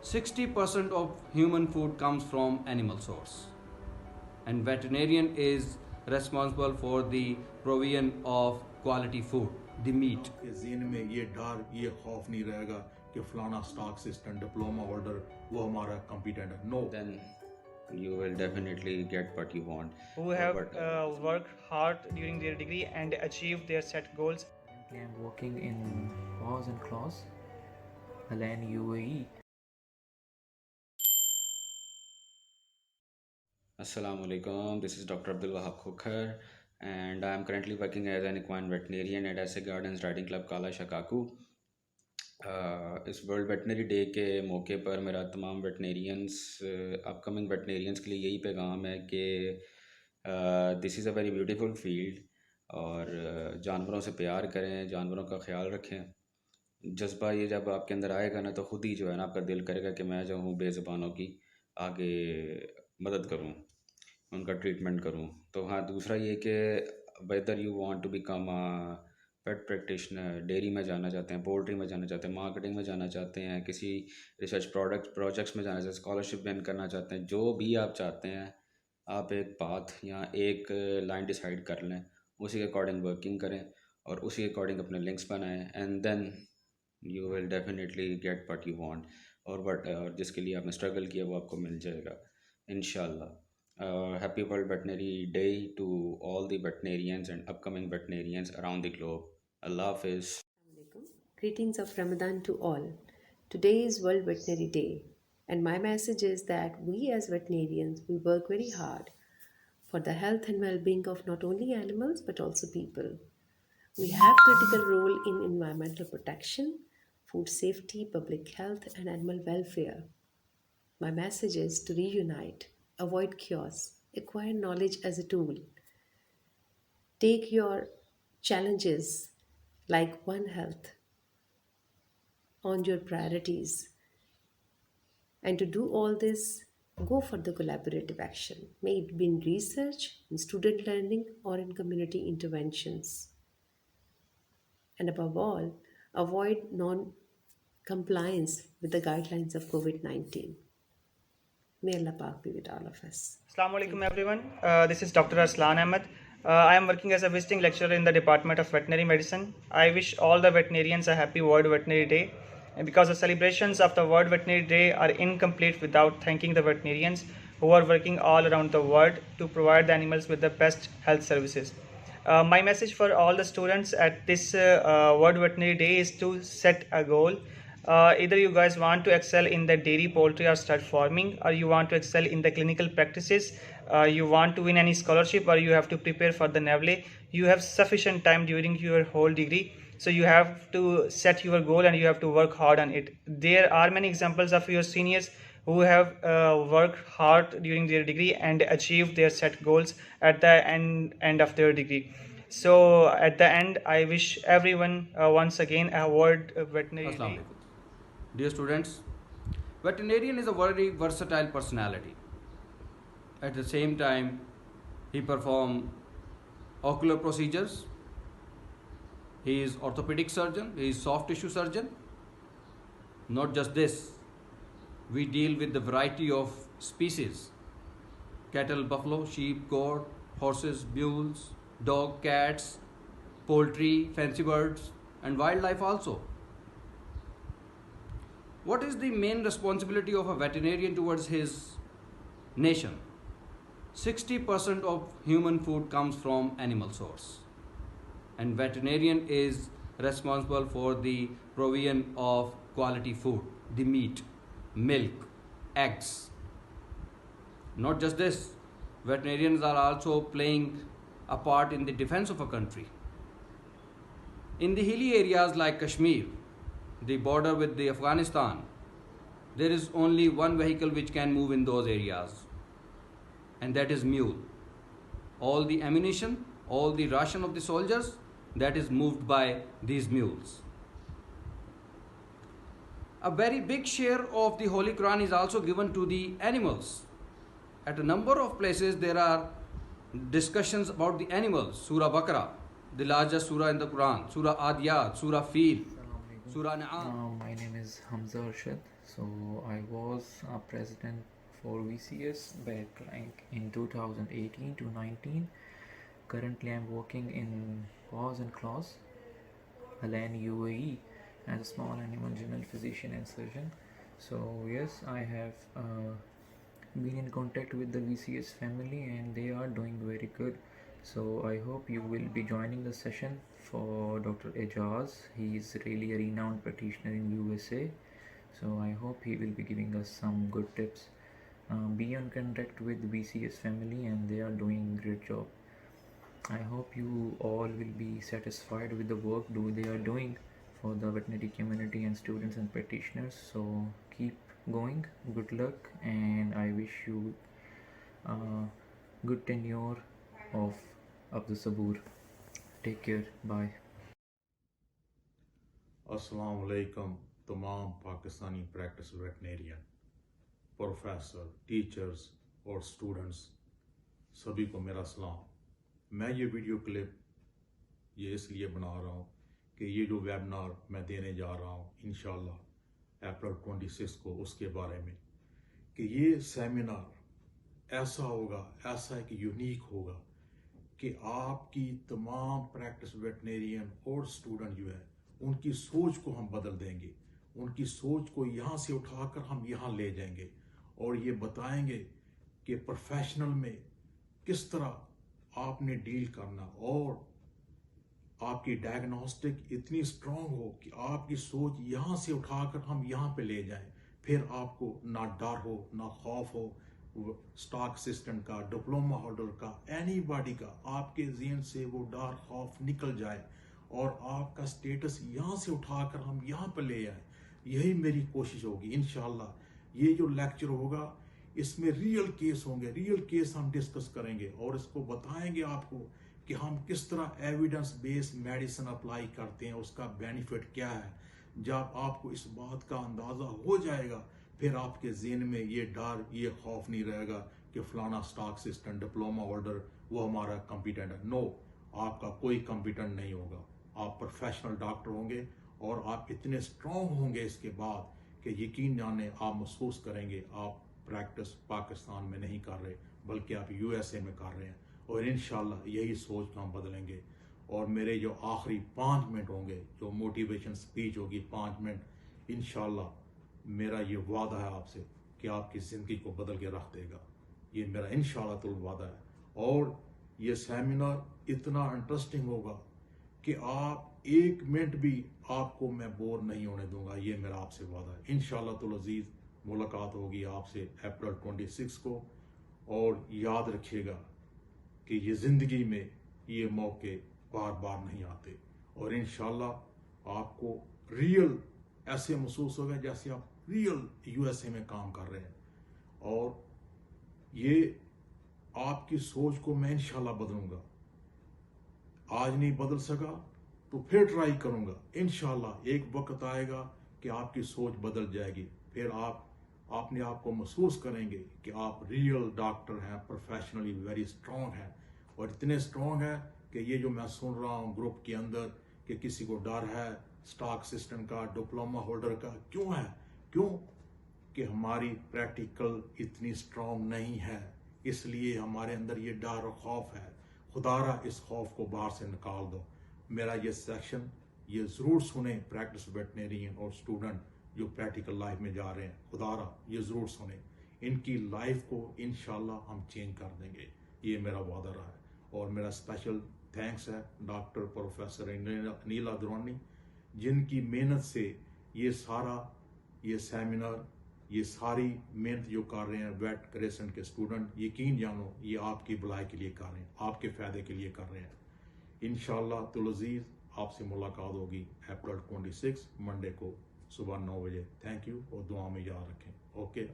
60% of human food comes from animal source, and veterinarian is responsible for the provision of quality food, the meat. کہ ذہن میں یہ ڈر یہ خوف نہیں رہے گا کہ فلانا اسٹاک سسٹم ڈپلوما ہولڈر وہ ہمارا کمپیٹنٹ ہے. نو. then you will definitely get what you want. who have worked hard during their degree and achieved their set goals. Currently, I'm working in Paws and Claws, Al Ain, UAE. Assalamu alaikum, this is Dr. Abdul Wahab Khokhar and I am currently working as an equine veterinarian at SA Gardens Riding Club Kala Shakaku. Us world veterinary day کے موقع پر میرا تمام ویٹنیرینس اپ coming ویٹنیرینس کے لیے یہی پیغام ہے کہ دس از اے ویری بیوٹیفل فیلڈ اور جانوروں سے پیار کریں, جانوروں کا خیال رکھیں. جذبہ یہ جب آپ کے اندر آئے گا نا تو خود ہی جو ہے نا آپ کا دل کرے گا کہ میں جو ہوں بے زبانوں کی آگے مدد کروں, ان کا ٹریٹمنٹ کروں. تو ہاں دوسرا یہ کہ whether you want to become pet practitioner, dairy میں جانا چاہتے ہیں, پولٹری میں جانا چاہتے ہیں, مارکیٹنگ میں جانا چاہتے ہیں, کسی ریسرچ پروجیکٹس میں جانا چاہتے ہیں, اسکالرشپ ون کرنا چاہتے ہیں, جو بھی آپ چاہتے ہیں آپ ایک پاتھ یا ایک لائن ڈیسائیڈ کر لیں, اسی کے اکارڈنگ ورکنگ کریں اور اسی کے اکارڈنگ اپنے لنکس بنائیں and then you will definitely get what you want. اور جس کے لیے آپ نے اسٹرگل کیا وہ آپ کو مل جائے گا انشاءاللہ. Happy World Veterinary Day to all the veterinarians and upcoming veterinarians around the globe. Allah Hafiz. Greetings of Ramadan to all. Today is World Veterinary Day, and my message is that we as veterinarians, we work very hard for the health and well-being of not only animals but also people. We have critical role in environmental protection, food safety, public health and animal welfare. My message is to reunite, avoid chaos, acquire knowledge as a tool. Take your challenges like One Health on your priorities. And to do all this, go for the collaborative action. May it be in research, in student learning, or in community interventions. And above all, avoid non-compliance with the guidelines of COVID-19. May Allah Pak be with all of us. Assalamu alaikum everyone. This is Dr. Aslan Ahmed. I am working as a visiting lecturer in the Department of Veterinary Medicine. I wish all the veterinarians a happy World Veterinary Day. And because the celebrations of the World Veterinary Day are incomplete without thanking the veterinarians who are working all around the world to provide the animals with the best health services. My message for all the students at this World Veterinary Day is to set a goal. Either you guys want to excel in the dairy, poultry or stud farming, or you want to excel in the clinical practices, you want to win any scholarship, or you have to prepare for the NAVLE. You have sufficient time during your whole degree, so you have to set your goal and you have to work hard on it. There are many examples of your seniors who have worked hard during their degree and achieved their set goals at the end of their degree. So at the end, I wish everyone once again a World Veterinary Day. Dear students, veterinarian is a very versatile personality. At the same time, he performs ocular procedures, he is orthopedic surgeon, he is soft tissue surgeon. Not just this, we deal with the variety of species: cattle, buffalo, sheep, goat, horses, mules, dog, cats, poultry, fancy birds and wildlife also. What is the main responsibility of a veterinarian towards his nation? 60% of human food comes from animal source, and veterinarian is responsible for the provision of quality food, the meat, milk, eggs. Not just this, veterinarians are also playing a part in the defense of a country. In the hilly areas like Kashmir, the border with the Afghanistan, there is only one vehicle which can move in those areas, and that is mule. All the ammunition, all the ration of the soldiers, that is moved by these mules. A very big share of the Holy Quran is also given to the animals. At a number of places there are discussions about the animals. Surah Baqarah, the largest surah in the Quran, Surah Adiyat, Surah Fil, Surah Na'am. My name is Hamza Arshad. So I was a president for VCS back like in 2018 to 19. Currently, I'm working in Paws and Claws, Alan, UAE, as a small animal general physician and surgeon. So yes, I have been in contact with the VCS family, and they are doing very good. So I hope you will be joining the session for Dr. Ejaz. He is really a renowned practitioner in USA. So I hope he will be giving us some good tips. Be in contact with VCS family, and they are doing great job. I hope you all will be satisfied with the work they are doing for the veterinary community and students and practitioners. So keep going. Good luck, and I wish you good tenure of Abdul Sabur. Take care. Bye. अस्सलाम वालेकुम तमाम Pakistani practice veterinarian, professor, teachers और students सभी को मेरा सलाम। मैं ये वीडियो क्लिप ये इसलिए बना रहा हूँ कि ये जो वेबिनार मैं देने जा रहा हूँ इंशाल्लाह अप्रैल 26 को, उसके बारे में कि ये सेमिनार ऐसा होगा, ऐसा एक यूनिक होगा कि आपकी तमाम प्रैक्टिस वेटनेरियन और स्टूडेंट जो है उनकी सोच को हम बदल देंगे, उनकी सोच को यहाँ से उठाकर हम यहाँ ले जाएंगे और ये बताएंगे कि प्रोफेशनल में किस तरह आपने डील करना और आपकी डायग्नोस्टिक इतनी स्ट्रांग हो कि आपकी सोच यहाँ से उठाकर हम यहाँ पे ले जाएं, फिर आपको ना डर हो ना खौफ हो स्टॉक असिस्टेंट का, डिप्लोमा होल्डर का, एनीबॉडी का, आपके ज़हन से वो डर खौफ निकल जाए और आपका स्टेटस यहाँ से उठाकर हम यहाँ पर ले आए। यही मेरी कोशिश होगी इंशाल्लाह। ये जो लेक्चर होगा इसमें रियल केस होंगे, रियल केस हम डिस्कस करेंगे और इसको बताएंगे आपको कि हम किस तरह एविडेंस बेस्ड मेडिसिन अप्लाई करते हैं, उसका बेनिफिट क्या है। जब आपको इस बात का अंदाज़ा हो जाएगा फिर आपके ज़हन में ये डर, ये खौफ नहीं रहेगा कि फलाना स्टॉक असिस्टेंट, डिप्लोमा होल्डर वो हमारा कॉम्पिटेंट है। नो, आपका कोई कॉम्पिटेंट नहीं होगा। आप प्रोफेशनल डॉक्टर होंगे और आप इतने स्ट्रांग होंगे इसके बाद कि यकीन जाने आप महसूस करेंगे आप प्रैक्टिस पाकिस्तान में नहीं कर रहे बल्कि आप यूएसए में कर रहे हैं। और इंशाल्लाह यही सोच हम बदलेंगे। और मेरे जो आखिरी 5 मिनट होंगे, जो मोटिवेशन स्पीच होगी 5 मिनट, इंशाल्लाह मेरा ये वादा है आपसे कि आपकी ज़िंदगी को बदल के रख देगा। ये मेरा इंशाल्लाह तो वादा है। और ये सेमिनार इतना इंटरेस्टिंग होगा कि आप 1 मिनट भी आपको मैं बोर नहीं होने दूंगा। ये मेरा आपसे वादा है। इंशाल्लाह तो अजीज मुलाकात होगी आपसे अप्रैल 26 को। और याद रखिएगा कि ये ज़िंदगी में ये मौके बार बार नहीं आते और इंशाल्लाह आपको रियल ऐसे महसूस होगा जैसे आप रियल यूएसए में काम कर रहे हैं। और ये आपकी सोच को मैं इंशाल्लाह बदलूंगा। आज नहीं बदल सका तो फिर ट्राई करूंगा। इंशाल्लाह एक वक्त आएगा कि आपकी सोच बदल जाएगी, फिर आप अपने आप को महसूस करेंगे कि आप रियल डॉक्टर हैं, प्रोफेशनली वेरी स्ट्रांग हैं। और इतने स्ट्रांग है कि ये जो मैं सुन रहा हूँ ग्रुप के अंदर कि किसी को डर है स्टॉक असिस्टेंट का, डिप्लोमा होल्डर का, क्यों है? क्यों कि हमारी प्रैक्टिकल इतनी स्ट्रांग नहीं है, इसलिए हमारे अंदर ये डर और खौफ है। खुदारा इस खौफ को बाहर से निकाल दो। मेरा ये सेक्शन ये ज़रूर सुने प्रैक्टिस वेटनेरियन और स्टूडेंट जो प्रैक्टिकल लाइफ में जा रहे हैं, खुदारा ये ज़रूर सुने। इनकी लाइफ को इंशाल्लाह हम चेंज कर देंगे, ये मेरा वादा रहा है। और मेरा स्पेशल थैंक्स है डॉक्टर प्रोफेसर नीला दुरानी, जिनकी मेहनत से ये सारा ये सेमिनार, ये सारी मेहनत जो कर रहे हैं वेट क्रेसेंट के स्टूडेंट, यकीन जानो ये आपकी भलाई के लिए कर रहे हैं, आपके फ़ायदे के लिए कर रहे हैं। इंशाल्लाह तुल अज़ीज़ आपसे मुलाकात होगी अप्रैल 26 मंडे को सुबह 9 बजे। थैंक यू और दुआ में याद रखें। ओके।